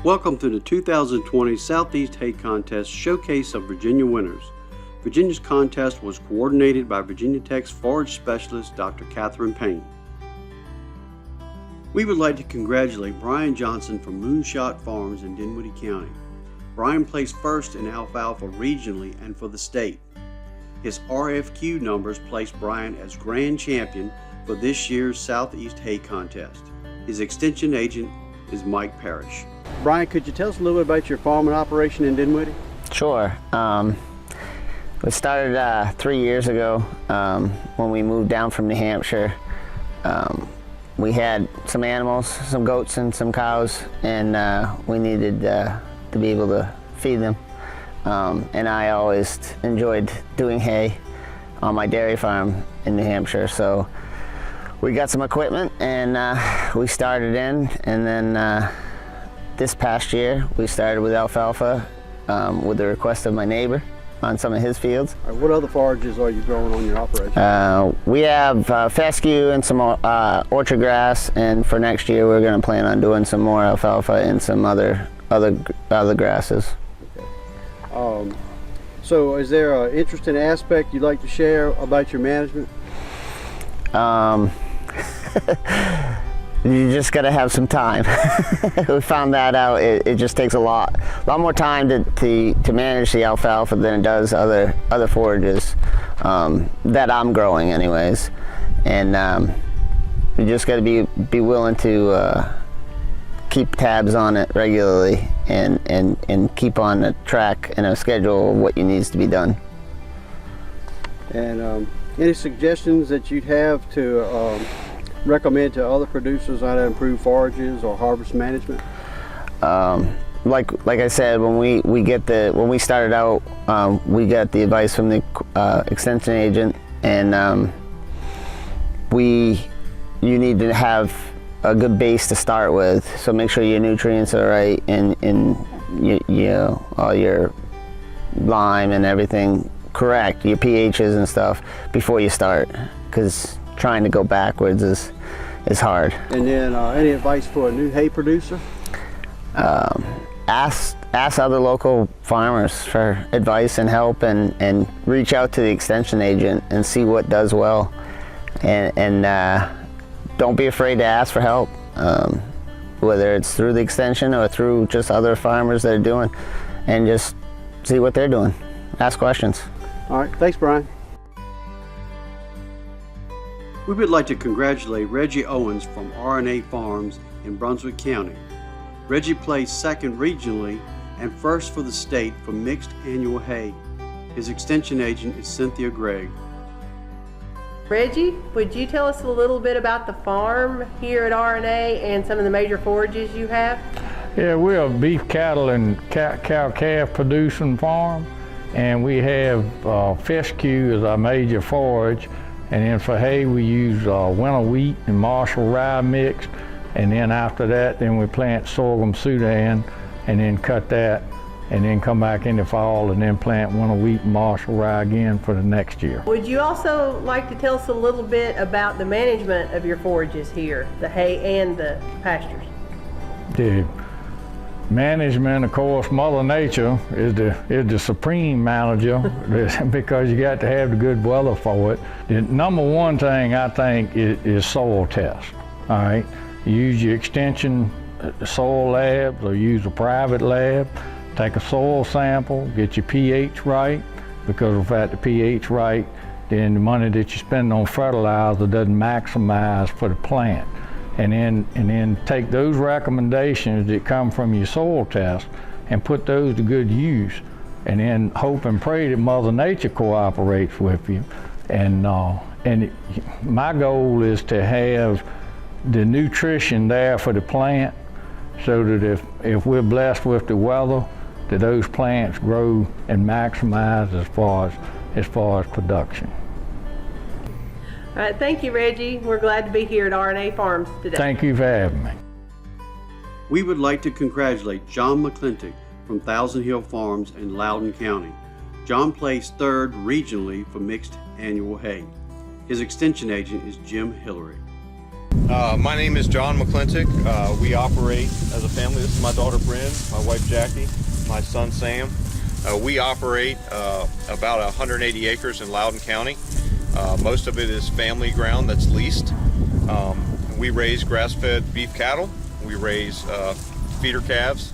Welcome to the 2020 Southeast Hay Contest Showcase of Virginia Winners. Virginia's contest was coordinated by Virginia Tech's Forage Specialist, Dr. Catherine Payne. We would like to congratulate Brian Johnson from Moonshot Farms in Dinwiddie County. Brian placed first in alfalfa regionally and for the state. His RFQ numbers placed Brian as grand champion for this year's Southeast Hay Contest. His extension agent is Mike Parrish. Brian, could you tell us a little bit about your farming operation in Dinwiddie? Sure. We started 3 years ago when we moved down from New Hampshire. We had some animals, some goats and some cows, and we needed to be able to feed them. And I always enjoyed doing hay on my dairy farm in New Hampshire. So we got some equipment and we started in, and then this past year we started with alfalfa with the request of my neighbor on some of his fields. All right, what other forages are you growing on your operation? We have fescue and some orchard grass, and for next year we're going to plan on doing some more alfalfa and some other grasses. Okay. So is there an interesting aspect you'd like to share about your management? You just got to have some time. We found that out. It just takes a lot more time to manage the alfalfa than it does other forages that I'm growing anyways. And you just got to be willing to keep tabs on it regularly and keep on a track and a schedule of what needs to be done. And any suggestions that you'd have to recommend to other producers how to improve forages or harvest management? Like I said, when we started out, we got the advice from the extension agent, and you need to have a good base to start with. So make sure your nutrients are right, and all your lime and everything correct, your pHs and stuff before you start, because trying to go backwards is hard. And then any advice for a new hay producer? Ask other local farmers for advice and help, and reach out to the extension agent and see what does well, and don't be afraid to ask for help, whether it's through the extension or through just other farmers that are doing, and just see what they're doing. Ask questions. All right, thanks, Brian. We would like to congratulate Reggie Owens from R&A Farms in Brunswick County. Reggie placed second regionally and first for the state for mixed annual hay. His extension agent is Cynthia Gregg. Reggie, would you tell us a little bit about the farm here at R&A and some of the major forages you have? Yeah, we're a beef, cattle, and cow-calf producing farm, and we have fescue as our major forage. And then for hay, we use winter wheat and Marshall rye mixed. And then after that, then we plant sorghum Sudan, and then cut that, and then come back in the fall and then plant winter wheat and Marshall rye again for the next year. Would you also like to tell us a little bit about the management of your forages here, the hay and the pastures? The management, of course, Mother Nature is the supreme manager because you got to have the good weather for it. The number one thing I think is soil test. All right, you use your extension soil labs or use a private lab. Take a soil sample, get your pH right, because without the pH right, then the money that you spend on fertilizer doesn't maximize for the plant. And then take those recommendations that come from your soil test and put those to good use, and then hope and pray that Mother Nature cooperates with you. And my goal is to have the nutrition there for the plant, so that if we're blessed with the weather, that those plants grow and maximize as far as production. All right, thank you, Reggie. We're glad to be here at R&A Farms today. Thank you for having me. We would like to congratulate John Mcclintock from Thousand Hill Farms in Loudoun County. John placed third regionally for mixed annual hay. His extension agent is Jim Hillary. My name is John Mcclintock. We operate as a family. This is my daughter Bryn, my wife Jackie, my son Sam. We operate about 180 acres in Loudoun County. Most of it is family ground that's leased. We raise grass-fed beef cattle. We raise feeder calves.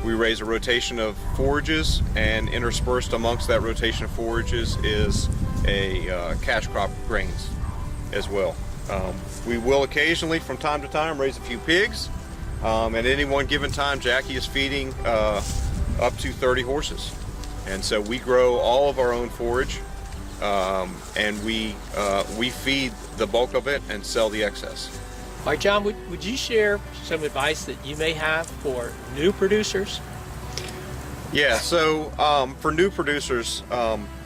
We raise a rotation of forages, and interspersed amongst that rotation of forages is a cash crop of grains as well. We will occasionally, from time to time, raise a few pigs. At any one given time, Jackie is feeding up to 30 horses. And so we grow all of our own forage, and we feed the bulk of it and sell the excess. All right, John, would you share some advice that you may have for new producers? Yeah, so for new producers,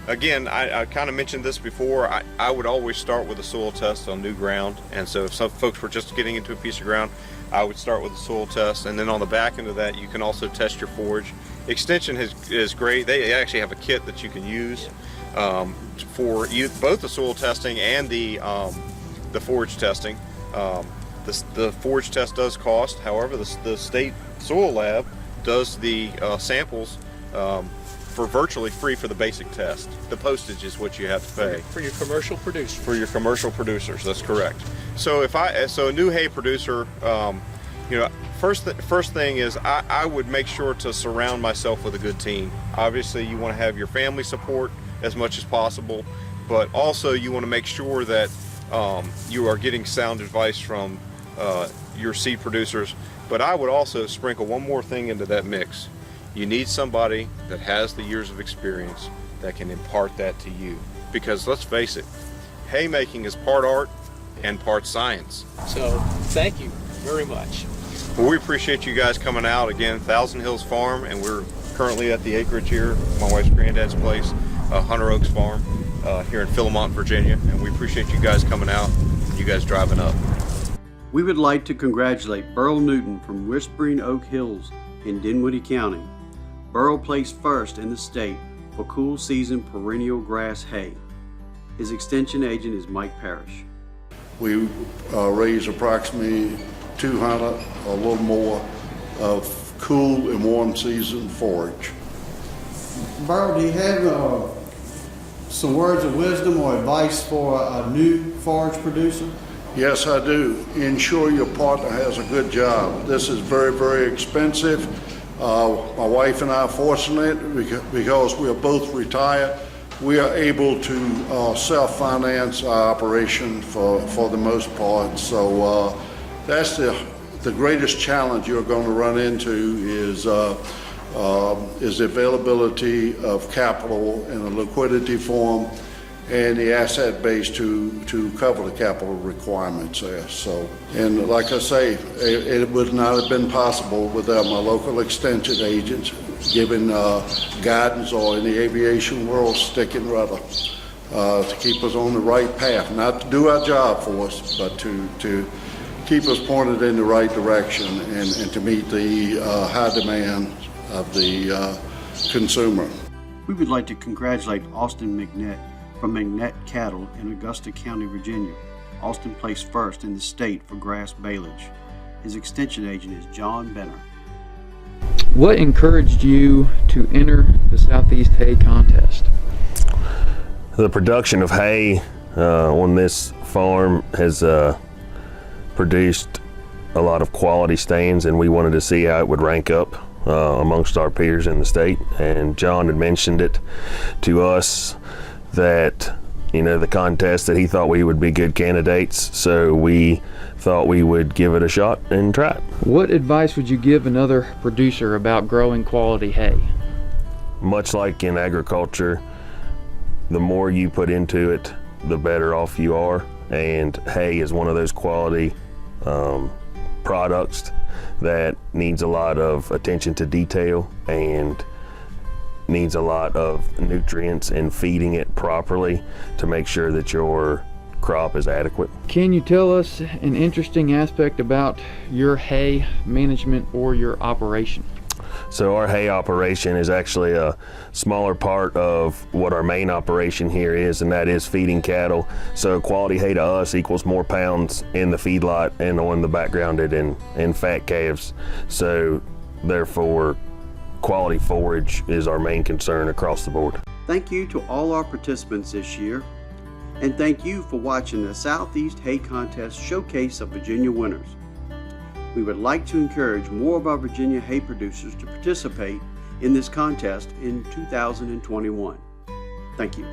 again, I kind of mentioned this before, I would always start with a soil test on new ground. And so if some folks were just getting into a piece of ground, I would start with a soil test. And then on the back end of that, you can also test your forage. Extension is great. They actually have a kit that you can use for both the soil testing and the forage testing. The forage test does cost. However, the state soil lab does the samples for virtually free for the basic test. The postage is what you have to pay. For your commercial producers. For your commercial producers, that's correct. So so a new hay producer, first thing is I would make sure to surround myself with a good team. Obviously, you want to have your family support as much as possible, but also you want to make sure that you are getting sound advice from your seed producers. But I would also sprinkle one more thing into that mix. You need somebody that has the years of experience that can impart that to you. Because let's face it, haymaking is part art and part science. So thank you very much. Well, we appreciate you guys coming out. Again, Thousand Hills Farm, and we're currently at the acreage here, my wife's granddad's place, Hunter Oaks Farm, here in Philmont, Virginia. And we appreciate you guys coming out and you guys driving up. We would like to congratulate Burl Newton from Whispering Oak Hills in Dinwiddie County. Burl placed first in the state for cool season perennial grass hay. His extension agent is Mike Parrish. We raise approximately 200, a little more, of cool and warm season forage. Burl, do you have some words of wisdom or advice for a new forage producer? Yes, I do. Ensure your partner has a good job. This is very, very expensive. My wife and I are fortunate because we are both retired. We are able to self-finance our operation for the most part. So that's the greatest challenge you're going to run into is the availability of capital in a liquidity form and the asset base to cover the capital requirements there. So, and like I say, it would not have been possible without my local extension agents giving guidance, or in the aviation world, stick and rudder, to keep us on the right path. Not to do our job for us, but to keep us pointed in the right direction and to meet the high demand of the consumer. We would like to congratulate Austin McNett from McNett Cattle in Augusta County, Virginia. Austin placed first in the state for grass baleage. His extension agent is John Benner. What encouraged you to enter the Southeast Hay Contest? The production of hay on this farm has produced a lot of quality stands, and we wanted to see how it would rank up amongst our peers in the state. And John had mentioned it to us that, you know, the contest, that he thought we would be good candidates, so we thought we would give it a shot and try it. What advice would you give another producer about growing quality hay? Much like in agriculture, the more you put into it, the better off you are, and hay is one of those quality products that needs a lot of attention to detail and needs a lot of nutrients and feeding it properly to make sure that your crop is adequate. Can you tell us an interesting aspect about your hay management or your operation? So our hay operation is actually a smaller part of what our main operation here is, and that is feeding cattle. So quality hay to us equals more pounds in the feedlot and on the backgrounded and fat calves. So therefore, quality forage is our main concern across the board. Thank you to all our participants this year, and thank you for watching the Southeast Hay Contest Showcase of Virginia Winners. We would like to encourage more of our Virginia hay producers to participate in this contest in 2021. Thank you.